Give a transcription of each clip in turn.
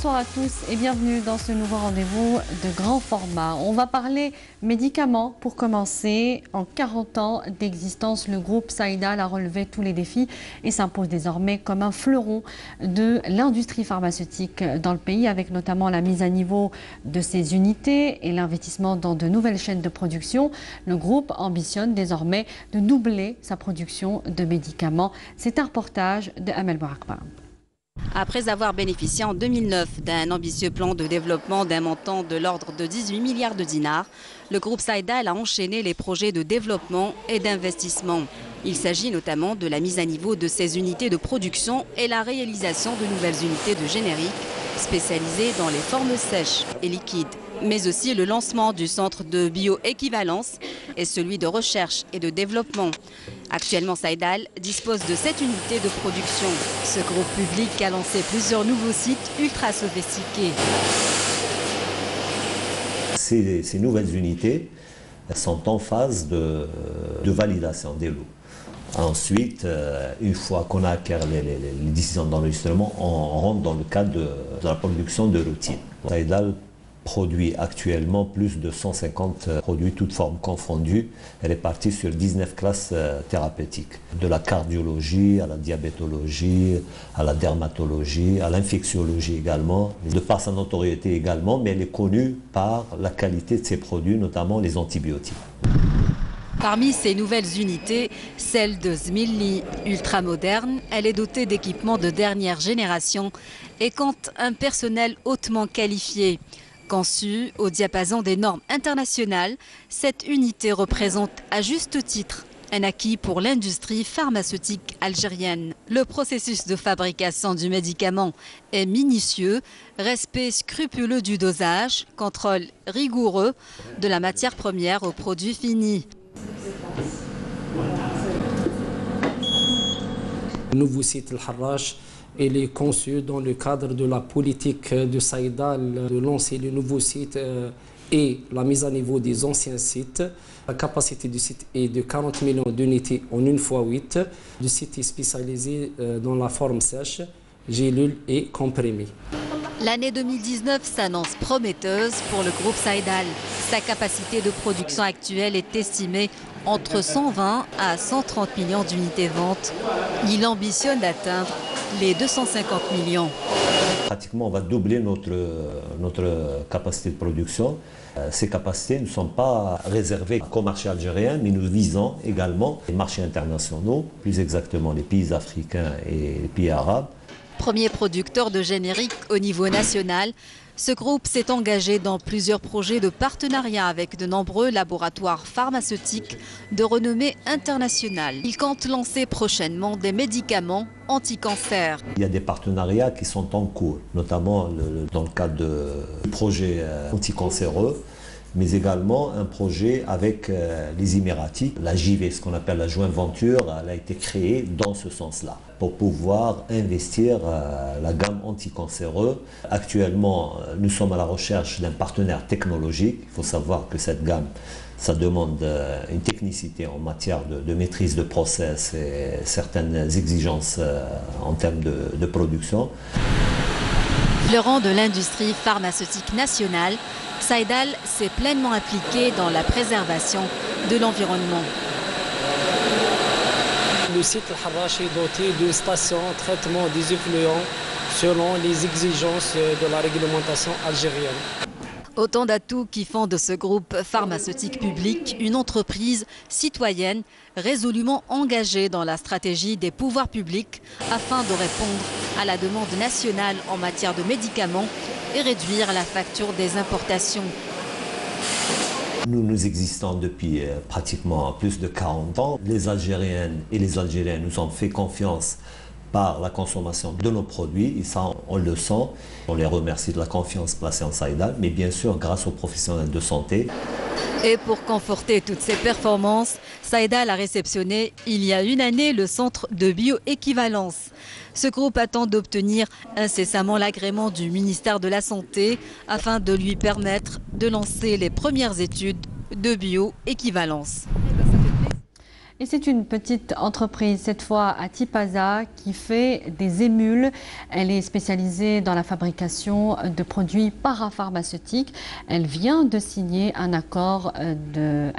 Bonsoir à tous et bienvenue dans ce nouveau rendez-vous de grand format. On va parler médicaments pour commencer. En 40 ans d'existence, le groupe Saïdal a relevé tous les défis et s'impose désormais comme un fleuron de l'industrie pharmaceutique dans le pays, avec notamment la mise à niveau de ses unités et l'investissement dans de nouvelles chaînes de production. Le groupe ambitionne désormais de doubler sa production de médicaments. C'est un reportage de Amel Bourakba. Après avoir bénéficié en 2009 d'un ambitieux plan de développement d'un montant de l'ordre de 18 milliards de dinars, le groupe Saïdal a enchaîné les projets de développement et d'investissement. Il s'agit notamment de la mise à niveau de ses unités de production et la réalisation de nouvelles unités de générique spécialisées dans les formes sèches et liquides, mais aussi le lancement du centre de bioéquivalence et celui de recherche et de développement. Actuellement, Saïdal dispose de 7 unités de production. Ce groupe public a lancé plusieurs nouveaux sites ultra sophistiqués. Ces nouvelles unités sont en phase de validation des lots. Ensuite, une fois qu'on a acquis les décisions d'enregistrement, on rentre dans le cadre de la production de routine. Saïdal produit actuellement plus de 150 produits, toutes formes confondues, répartis sur 19 classes thérapeutiques. De la cardiologie à la diabétologie, à la dermatologie, à l'infectiologie également. De par sa notoriété également, mais elle est connue par la qualité de ses produits, notamment les antibiotiques. Parmi ces nouvelles unités, celle de Zmilli, ultra moderne, elle est dotée d'équipements de dernière génération et compte un personnel hautement qualifié. Conçue au diapason des normes internationales, cette unité représente à juste titre un acquis pour l'industrie pharmaceutique algérienne. Le processus de fabrication du médicament est minutieux, respect scrupuleux du dosage, contrôle rigoureux de la matière première au produit fini. Le nouveau site El Harrach, il est conçu dans le cadre de la politique de Saïdal de lancer le nouveau site et la mise à niveau des anciens sites. La capacité du site est de 40 millions d'unités en 1x8. Le site est spécialisé dans la forme sèche, gélule et comprimée. L'année 2019 s'annonce prometteuse pour le groupe Saïdal. Sa capacité de production actuelle est estimée entre 120 à 130 millions d'unités ventes. Il ambitionne d'atteindre les 250 millions. Pratiquement, on va doubler notre capacité de production. Ces capacités ne sont pas réservées qu'au marché algérien, mais nous visons également les marchés internationaux, plus exactement les pays africains et les pays arabes. Premier producteur de générique au niveau national, ce groupe s'est engagé dans plusieurs projets de partenariat avec de nombreux laboratoires pharmaceutiques de renommée internationale. Il compte lancer prochainement des médicaments anti-cancer. Il y a des partenariats qui sont en cours, notamment dans le cadre de projets anticancéreux, mais également un projet avec les Émiratis. La JV, ce qu'on appelle la joint venture, elle a été créée dans ce sens-là, pour pouvoir investir la gamme anticancéreux. Actuellement, nous sommes à la recherche d'un partenaire technologique. Il faut savoir que cette gamme, ça demande une technicité en matière de maîtrise de process et certaines exigences en termes de production. Fleuron de l'industrie pharmaceutique nationale, Saïdal s'est pleinement impliqué dans la préservation de l'environnement. Le site El Harrach est doté d'une station de traitement des effluents selon les exigences de la réglementation algérienne. Autant d'atouts qui font de ce groupe pharmaceutique public une entreprise citoyenne résolument engagée dans la stratégie des pouvoirs publics afin de répondre à la demande nationale en matière de médicaments et réduire la facture des importations. Nous existons depuis pratiquement plus de 40 ans. Les Algériennes et les Algériens nous ont fait confiance par la consommation de nos produits, et ça on le sent. On les remercie de la confiance placée en Saïdal, mais bien sûr grâce aux professionnels de santé. Et pour conforter toutes ces performances, Saïdal a réceptionné il y a une année le centre de bioéquivalence. Ce groupe attend d'obtenir incessamment l'agrément du ministère de la Santé afin de lui permettre de lancer les premières études de bioéquivalence. Et c'est une petite entreprise, cette fois à Tipaza, qui fait des émules. Elle est spécialisée dans la fabrication de produits parapharmaceutiques. Elle vient de signer un accord de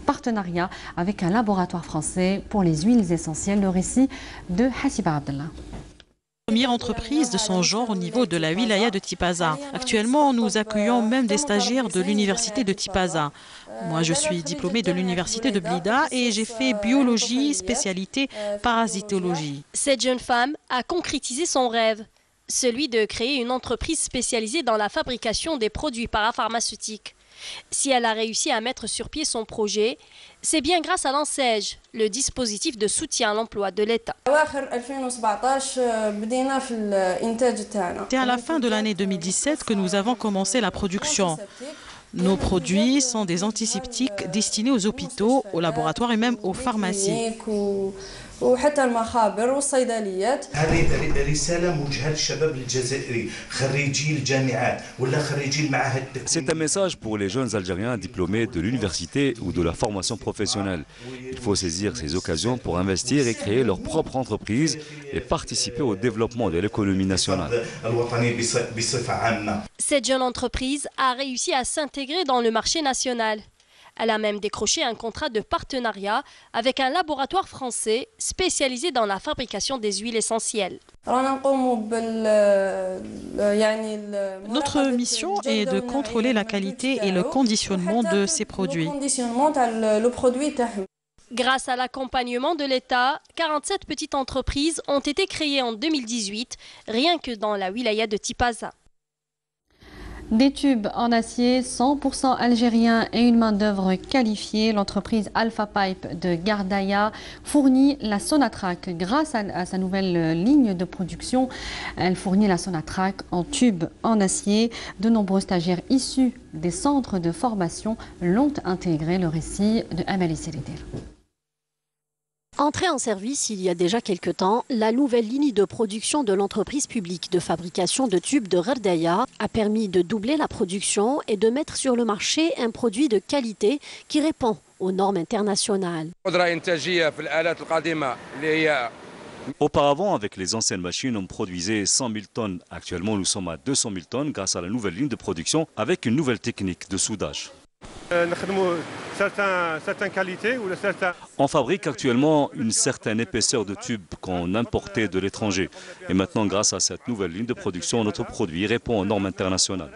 partenariat avec un laboratoire français pour les huiles essentielles. Le récit de Hassiba Abdallah. Première entreprise de son genre au niveau de la wilaya de Tipaza. Actuellement, nous accueillons même des stagiaires de l'université de Tipaza. Moi, je suis diplômée de l'université de Blida et j'ai fait biologie, spécialité parasitologie. Cette jeune femme a concrétisé son rêve, celui de créer une entreprise spécialisée dans la fabrication des produits parapharmaceutiques. Si elle a réussi à mettre sur pied son projet, c'est bien grâce à l'ANSEJ, le dispositif de soutien à l'emploi de l'État. C'est à la fin de l'année 2017 que nous avons commencé la production. Nos produits sont des antiseptiques destinés aux hôpitaux, aux laboratoires et même aux pharmacies. وحتى المخابر والصيدليات. هذه رسالة موجهة للشباب الجزائري خريجي الجامعات ولا خريجي المعاهد. C'est un message pour les jeunes Algériens diplômés de l'université ou de la formation professionnelle. Il faut saisir ces occasions pour investir et créer leur propre entreprise et participer au développement de l'économie nationale. Cette jeune entreprise a réussi à s'intégrer dans le marché national. Elle a même décroché un contrat de partenariat avec un laboratoire français spécialisé dans la fabrication des huiles essentielles. Notre mission est de contrôler la qualité et le conditionnement de ces produits. Grâce à l'accompagnement de l'État, 47 petites entreprises ont été créées en 2018, rien que dans la wilaya de Tipaza. Des tubes en acier 100% algériens et une main-d'œuvre qualifiée. L'entreprise Alpha Pipe de Gardaïa fournit la Sonatrach. Grâce à sa nouvelle ligne de production, elle fournit la Sonatrach en tubes en acier. De nombreux stagiaires issus des centres de formation l'ont intégré. Le récit de Amali Selidir. Entrée en service il y a déjà quelque temps, la nouvelle ligne de production de l'entreprise publique de fabrication de tubes de Gardaïa a permis de doubler la production et de mettre sur le marché un produit de qualité qui répond aux normes internationales. Auparavant, avec les anciennes machines, on produisait 100 000 tonnes. Actuellement, nous sommes à 200 000 tonnes grâce à la nouvelle ligne de production avec une nouvelle technique de soudage. On fabrique actuellement une certaine épaisseur de tubes qu'on importait de l'étranger. Et maintenant, grâce à cette nouvelle ligne de production, notre produit répond aux normes internationales.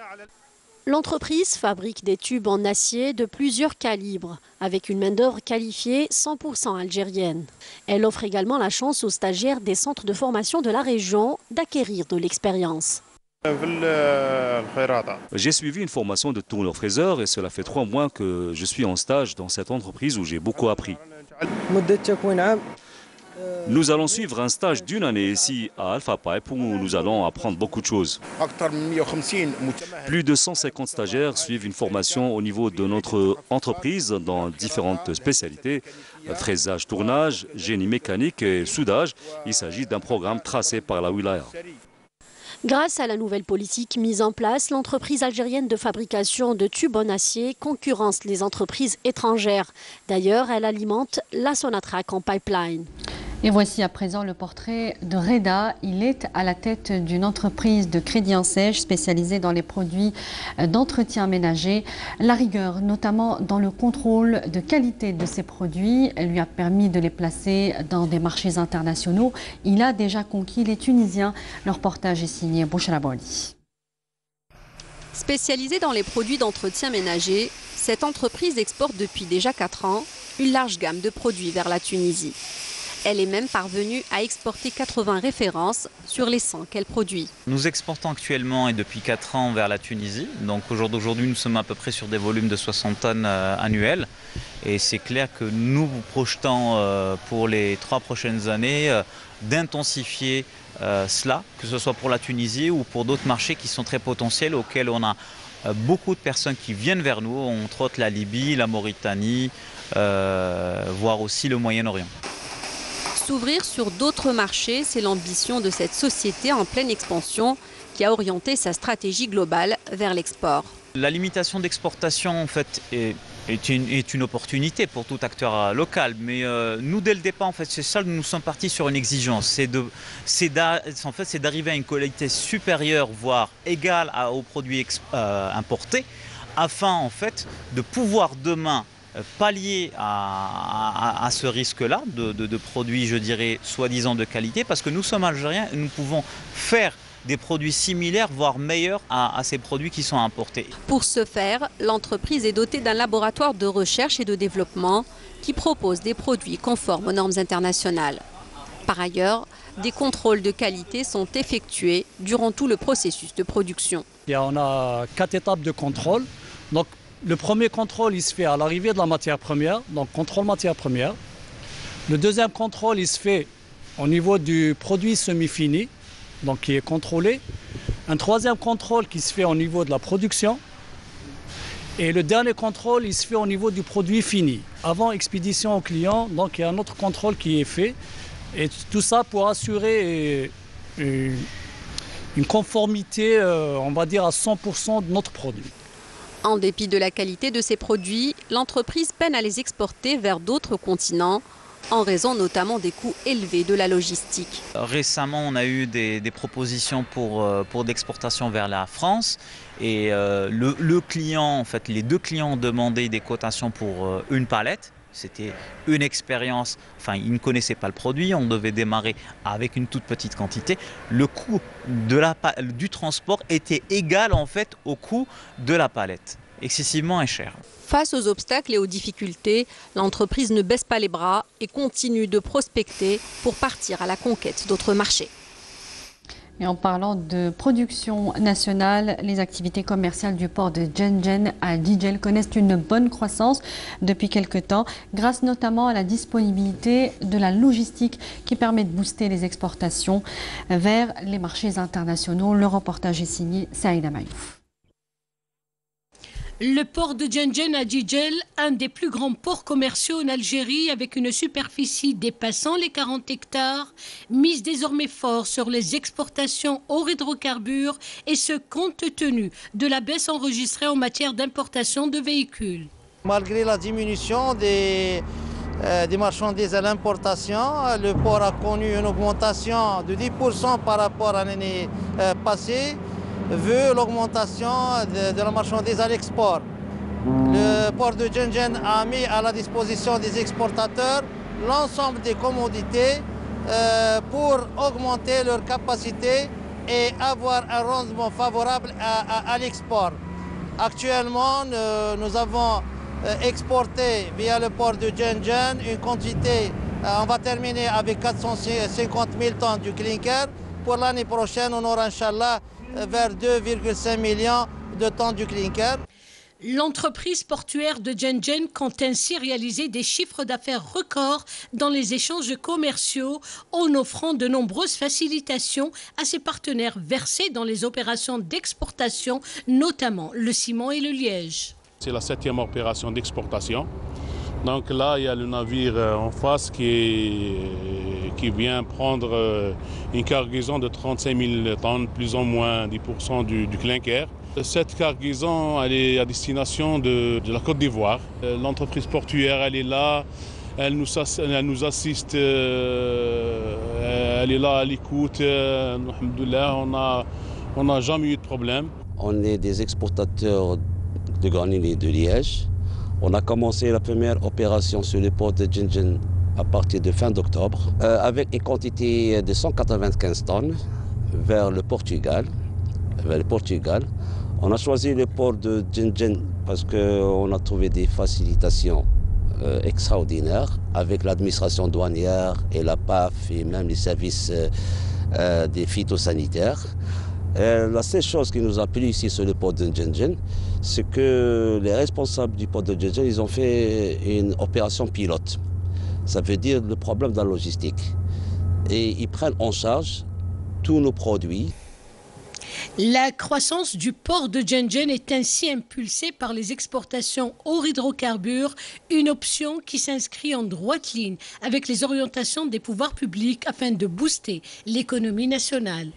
L'entreprise fabrique des tubes en acier de plusieurs calibres, avec une main-d'œuvre qualifiée 100% algérienne. Elle offre également la chance aux stagiaires des centres de formation de la région d'acquérir de l'expérience. J'ai suivi une formation de tourneur-fraiseur et cela fait 3 mois que je suis en stage dans cette entreprise où j'ai beaucoup appris. Nous allons suivre un stage d'1 année ici à Alpha Pipe où nous allons apprendre beaucoup de choses. Plus de 150 stagiaires suivent une formation au niveau de notre entreprise dans différentes spécialités, fraisage, tournage, génie mécanique et soudage. Il s'agit d'un programme tracé par la wilaya. Grâce à la nouvelle politique mise en place, l'entreprise algérienne de fabrication de tubes en acier concurrence les entreprises étrangères. D'ailleurs, elle alimente la Sonatrach en pipeline. Et voici à présent le portrait de Reda. Il est à la tête d'une entreprise de crédit en sèche spécialisée dans les produits d'entretien ménager. La rigueur, notamment dans le contrôle de qualité de ces produits, lui a permis de les placer dans des marchés internationaux. Il a déjà conquis les Tunisiens. Le reportage est signé Bouchra Boli. Spécialisée dans les produits d'entretien ménager, cette entreprise exporte depuis déjà 4 ans une large gamme de produits vers la Tunisie. Elle est même parvenue à exporter 80 références sur les 100 qu'elle produit. Nous exportons actuellement et depuis 4 ans vers la Tunisie. Donc au jour d'aujourd'hui, nous sommes à peu près sur des volumes de 60 tonnes annuels. Et c'est clair que nous vous projetons pour les 3 prochaines années d'intensifier cela, que ce soit pour la Tunisie ou pour d'autres marchés qui sont très potentiels, auxquels on a beaucoup de personnes qui viennent vers nous, entre autres la Libye, la Mauritanie, voire aussi le Moyen-Orient. S'ouvrir sur d'autres marchés, c'est l'ambition de cette société en pleine expansion qui a orienté sa stratégie globale vers l'export. La limitation d'exportation en fait est est une opportunité pour tout acteur local. Mais nous, dès le départ, en fait, c'est ça que nous sommes partis sur une exigence. C'est d'arriver à une qualité supérieure, voire égale aux produits importés, afin en fait de pouvoir demain pallier à ce risque-là de produits, je dirais, soi-disant de qualité, parce que nous sommes algériens et nous pouvons faire des produits similaires, voire meilleurs à ces produits qui sont importés. Pour ce faire, l'entreprise est dotée d'un laboratoire de recherche et de développement qui propose des produits conformes aux normes internationales. Par ailleurs, des contrôles de qualité sont effectués durant tout le processus de production. On a 4 étapes de contrôle. Donc, le premier contrôle, il se fait à l'arrivée de la matière première, donc contrôle matière première. Le deuxième contrôle, il se fait au niveau du produit semi-fini, donc qui est contrôlé. Un troisième contrôle qui se fait au niveau de la production. Et le dernier contrôle, il se fait au niveau du produit fini. Avant expédition au client, donc il y a un autre contrôle qui est fait. Et tout ça pour assurer une conformité, on va dire, à 100% de notre produit. En dépit de la qualité de ces produits, l'entreprise peine à les exporter vers d'autres continents, en raison notamment des coûts élevés de la logistique. Récemment, on a eu des propositions pour d'exportation vers la France. Et le client, en fait, les deux clients ont demandé des cotations pour une palette. C'était une expérience, enfin ils ne connaissaient pas le produit, on devait démarrer avec une toute petite quantité. Le coût du transport était égal en fait au coût de la palette, excessivement cher. Face aux obstacles et aux difficultés, l'entreprise ne baisse pas les bras et continue de prospecter pour partir à la conquête d'autres marchés. Et en parlant de production nationale, les activités commerciales du port de Djenjen à Djidjel connaissent une bonne croissance depuis quelque temps, grâce notamment à la disponibilité de la logistique qui permet de booster les exportations vers les marchés internationaux. Le reportage est signé Saïda Mayouf. Le port de Djenjen à Djidjel, un des plus grands ports commerciaux en Algérie avec une superficie dépassant les 40 hectares, mise désormais fort sur les exportations hors hydrocarbures et ce compte tenu de la baisse enregistrée en matière d'importation de véhicules. Malgré la diminution des marchandises à l'importation, le port a connu une augmentation de 10% par rapport à l'année passée, vu l'augmentation de la marchandise à l'export. Le port de Djenjen a mis à la disposition des exportateurs l'ensemble des commodités pour augmenter leur capacité et avoir un rendement favorable à l'export. Actuellement, nous avons exporté via le port de Djenjen une quantité, on va terminer avec 450 000 tonnes du clinker. Pour l'année prochaine, on aura, Inch'Allah, vers 2,5 millions de tonnes du clinker. L'entreprise portuaire de Djenjen compte ainsi réaliser des chiffres d'affaires records dans les échanges commerciaux en offrant de nombreuses facilitations à ses partenaires versés dans les opérations d'exportation, notamment le ciment et le liège. C'est la 7e opération d'exportation. Donc là, il y a le navire en face qui vient prendre une cargaison de 35 000 tonnes, plus ou moins 10% du clinker. Cette cargaison, elle est à destination de la Côte d'Ivoire. L'entreprise portuaire, elle est là, elle nous assiste, elle est là à l'écoute. Alhamdoulilah, on n'a jamais eu de problème. On est des exportateurs de granulés et de liège. On a commencé la première opération sur le port de Djenjen à partir de fin d'octobre, avec une quantité de 195 tonnes vers le Portugal. On a choisi le port de Djenjen parce qu'on a trouvé des facilitations extraordinaires avec l'administration douanière et la PAF et même les services des phytosanitaires. La seule chose qui nous a plu ici sur le port de Djenjen, c'est que les responsables du port de Djenjen, ils ont fait une opération pilote. Ça veut dire le problème de la logistique. Et ils prennent en charge tous nos produits. La croissance du port de Djenjen est ainsi impulsée par les exportations hors hydrocarbures, une option qui s'inscrit en droite ligne avec les orientations des pouvoirs publics afin de booster l'économie nationale.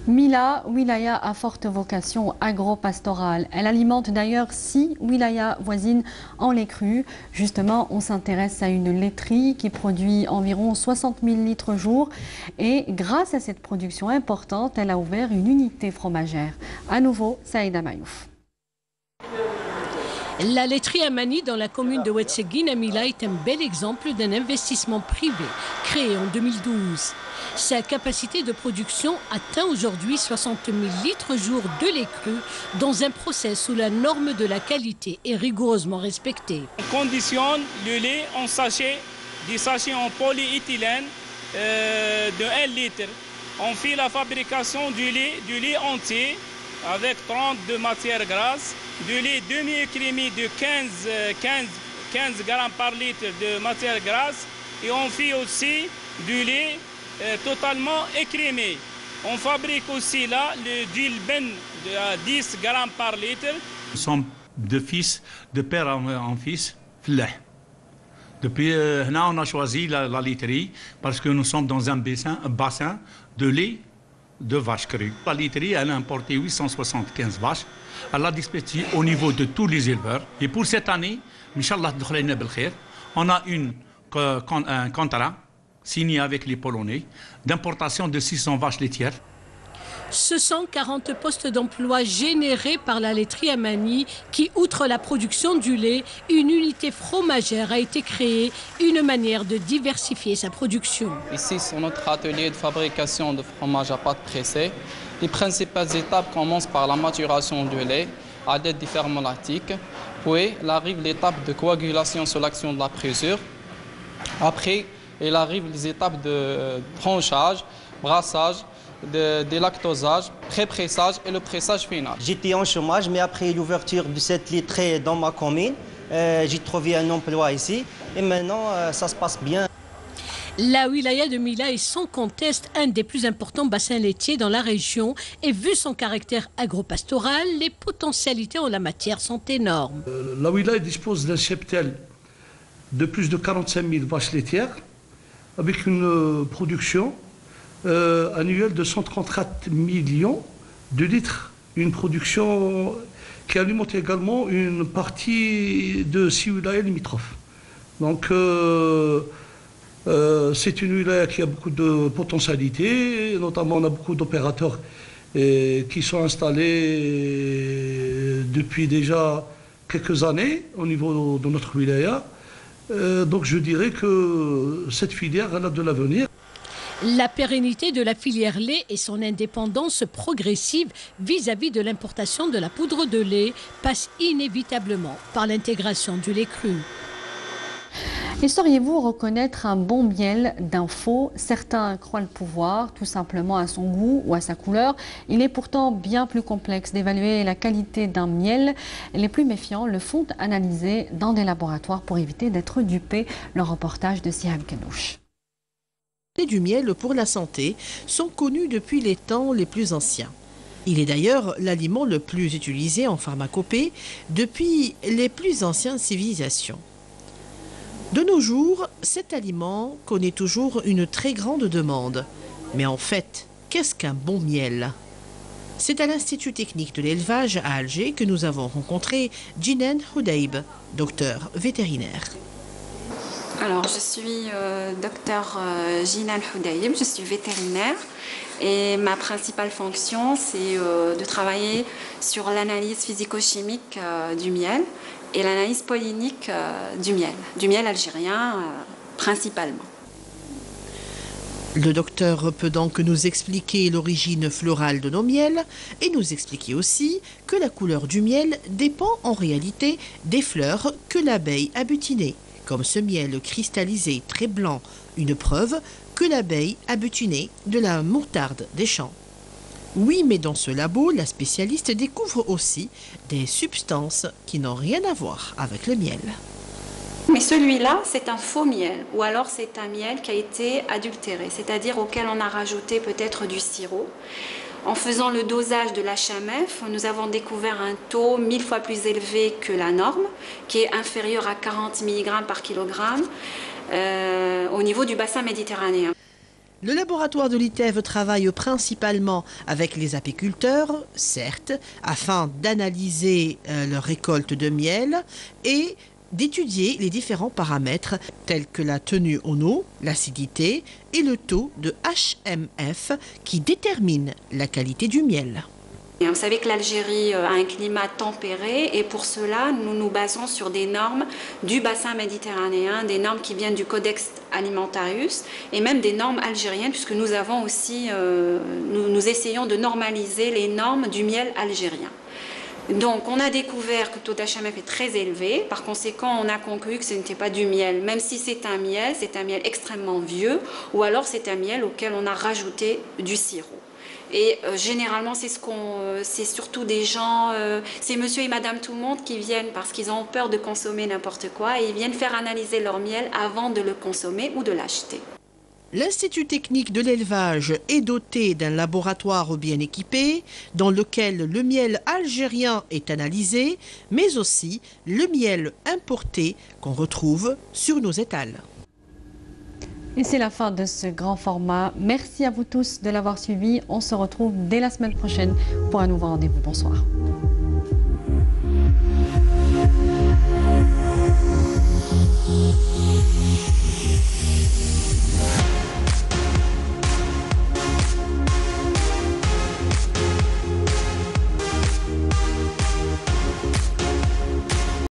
Mila, wilaya à forte vocation agro-pastorale. Elle alimente d'ailleurs 6 wilayas voisines en lait cru. Justement, on s'intéresse à une laiterie qui produit environ 60 000 litres jour. Et grâce à cette production importante, elle a ouvert une unité fromagère. À nouveau, Saïda Mayouf. La laiterie Amani dans la commune de Ouedseguine à Mila est un bel exemple d'un investissement privé créé en 2012. Sa capacité de production atteint aujourd'hui 60 000 litres jour de lait cru dans un process où la norme de la qualité est rigoureusement respectée. On conditionne le lait en sachets, des sachets en polyéthylène de 1 litre. On fait la fabrication du lait entier avec 30 de matières grasses, du lait demi-écrémé de 15 grammes par litre de matière grasse et on fait aussi du lait totalement écrémé. On fabrique aussi là du ben de 10 grammes par litre. Nous sommes de père en fils, flah. Depuis là, on a choisi la laiterie parce que nous sommes dans un bassin de lait de vaches crues. La laiterie, elle a importé 875 vaches. Elle a dispatché au niveau de tous les éleveurs. Et pour cette année, Inch'Allah, on a un contrat signé avec les Polonais d'importation de 600 vaches laitières. Ce sont 40 postes d'emploi générés par la laiterie Amani qui, outre la production du lait, une unité fromagère a été créée, une manière de diversifier sa production. Ici, sur notre atelier de fabrication de fromage à pâte pressée, les principales étapes commencent par la maturation du lait à l'aide des ferments lactiques, puis arrive l'étape de coagulation sous l'action de la présure. Après, il arrive les étapes de tranchage, brassage, de lactosage, pré-pressage et le pressage final. J'étais en chômage, mais après l'ouverture de cette laiterie dans ma commune, j'ai trouvé un emploi ici et maintenant ça se passe bien. La wilaya de Mila est sans conteste un des plus importants bassins laitiers dans la région et vu son caractère agropastoral, les potentialités en la matière sont énormes. La wilaya dispose d'un cheptel de plus de 45 000 vaches laitières avec une production annuelle de 134 millions de litres. Une production qui alimente également une partie de 6 wilayas limitrophes. Donc c'est une wilaya qui a beaucoup de potentialités, notamment on a beaucoup d'opérateurs qui sont installés depuis déjà quelques années au niveau de notre wilaya. Donc je dirais que cette filière elle a de l'avenir. La pérennité de la filière lait et son indépendance progressive vis-à-vis de l'importation de la poudre de lait passe inévitablement par l'intégration du lait cru. Et sauriez-vous reconnaître un bon miel d'un faux? Certains croient le pouvoir, tout simplement à son goût ou à sa couleur. Il est pourtant bien plus complexe d'évaluer la qualité d'un miel. Les plus méfiants le font analyser dans des laboratoires pour éviter d'être dupés. Le reportage de Siham Kenouch. Du miel pour la santé sont connus depuis les temps les plus anciens. Il est d'ailleurs l'aliment le plus utilisé en pharmacopée depuis les plus anciennes civilisations. De nos jours, cet aliment connaît toujours une très grande demande. Mais en fait, qu'est-ce qu'un bon miel? C'est à l'Institut technique de l'élevage à Alger que nous avons rencontré Jinan Houdaib, docteur vétérinaire. Alors, je suis docteur Jinan Houdaib, je suis vétérinaire et ma principale fonction, c'est de travailler sur l'analyse physico-chimique du miel et l'analyse pollinique du miel algérien principalement. Le docteur peut donc nous expliquer l'origine florale de nos miels et nous expliquer aussi que la couleur du miel dépend en réalité des fleurs que l'abeille a butinées, comme ce miel cristallisé très blanc, une preuve que l'abeille a butiné de la moutarde des champs. Oui, mais dans ce labo, la spécialiste découvre aussi des substances qui n'ont rien à voir avec le miel. Mais celui-là, c'est un faux miel, ou alors c'est un miel qui a été adultéré, c'est-à-dire auquel on a rajouté peut-être du sirop. En faisant le dosage de l'HMF, nous avons découvert un taux 1000 fois plus élevé que la norme, qui est inférieur à 40 mg par kilogramme au niveau du bassin méditerranéen. Le laboratoire de l'ITEV travaille principalement avec les apiculteurs, certes, afin d'analyser leur récolte de miel et d'étudier les différents paramètres tels que la tenue en eau, l'acidité et le taux de HMF qui déterminent la qualité du miel. Et vous savez que l'Algérie a un climat tempéré et pour cela, nous nous basons sur des normes du bassin méditerranéen, des normes qui viennent du Codex Alimentarius et même des normes algériennes puisque nous avons aussi, nous essayons de normaliser les normes du miel algérien. Donc on a découvert que le taux d'HMF est très élevé, par conséquent on a conclu que ce n'était pas du miel, même si c'est un miel extrêmement vieux ou alors c'est un miel auquel on a rajouté du sirop. Et généralement, c'est surtout des gens, c'est monsieur et madame tout le monde qui viennent parce qu'ils ont peur de consommer n'importe quoi et ils viennent faire analyser leur miel avant de le consommer ou de l'acheter. L'Institut technique de l'élevage est doté d'un laboratoire bien équipé dans lequel le miel algérien est analysé, mais aussi le miel importé qu'on retrouve sur nos étals. Et c'est la fin de ce grand format. Merci à vous tous de l'avoir suivi. On se retrouve dès la semaine prochaine pour un nouveau rendez-vous. Bonsoir.